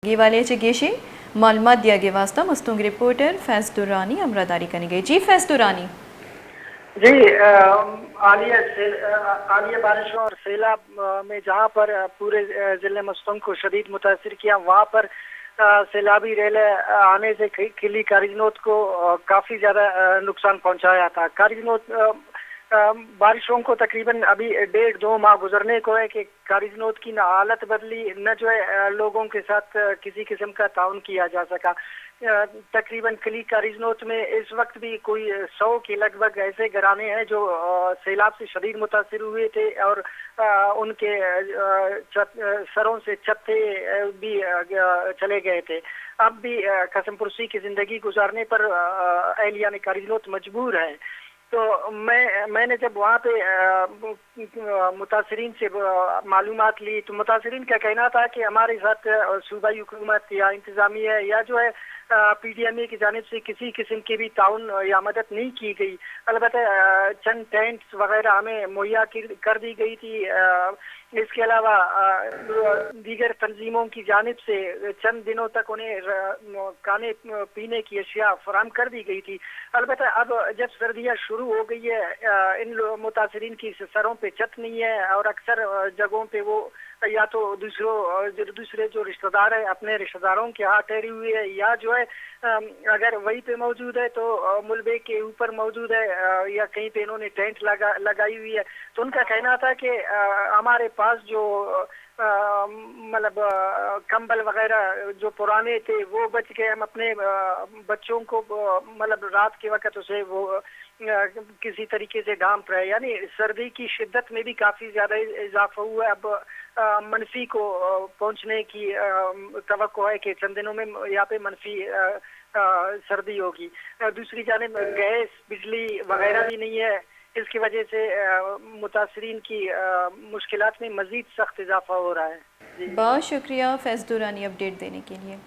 ये वाले गेशी मालूमात दिया गया वास्ता मस्तूंग रिपोर्टर फैज दुरानी अमरादारी करेंगे। जी फैज दुरानी। जी आलिया बारिशों और सैलाब में जहाँ पर पूरे जिले मस्तूंग को शदीद मुतासिर किया, वहाँ पर सैलाबी रेले आने से किली कारिजनोत को काफ़ी ज़्यादा नुकसान पहुँचाया था। कारिजनोत बारिशों को तकरीबन अभी 1.5-2 माह गुजरने को है कि कारिजनोत की न हालत बदली, न जो है लोगों के साथ किसी किस्म का ताउन किया जा सका। तकरीबन किली कारिजनोत में इस वक्त भी कोई 100 के लगभग ऐसे घराने हैं जो सैलाब से शदीद मुतासिर हुए थे और उनके सरों से छत्ते भी चले गए थे। अब भी कसम पुरसी की जिंदगी गुजारने पर अहलिया ने कारिजनोत मजबूर है। तो मैंने जब वहाँ पे मुतासरीन से मालूमात ली तो मुतासरीन का कहना था कि हमारे साथ सूबाई हुकूमत या इंतज़ामिया या जो है PDMA की जानिब से किसी किस्म की भी ताउन या मदद नहीं की गई। अलबत्ता चंद टेंट्स वगैरह हमें मुहैया कर दी गई थी। इसके अलावा दीगर तंजीमों की जानिब से चंद दिनों तक उन्हें खाने पीने की अशिया फराम कर दी गई थी। अलबत्ता अब जब सर्दियाँ शुरू हो गई है, इन मुतासरीन की सरों पे छत नहीं है और अक्सर जगहों पे वो या तो दूसरे जो रिश्तेदार है अपने रिश्तेदारों के यहाँ ठहरी हुई है, या जो है अगर वहीं पे मौजूद है तो मुलबे के ऊपर मौजूद है या कहीं पे इन्होंने टेंट लगाई हुई है। तो उनका कहना था कि हमारे पास जो मतलब कंबल वगैरह जो पुराने थे वो बच गए। हम अपने बच्चों को मतलब रात के वक्त उसे वो किसी तरीके से ढांप रहे, यानी सर्दी की शिद्दत में भी काफ़ी ज़्यादा इजाफा हुआ है। अब मनफी को पहुंचने की तवक्को है कि चंद दिनों में यहाँ पे मनफी सर्दी होगी। दूसरी जानिब गैस बिजली वगैरह भी नहीं है। इसकी वजह से मुतासरीन की मुश्किलात में मज़ीद सख्त इजाफा हो रहा है। बहुत शुक्रिया फैज दुरानी अपडेट देने के लिए।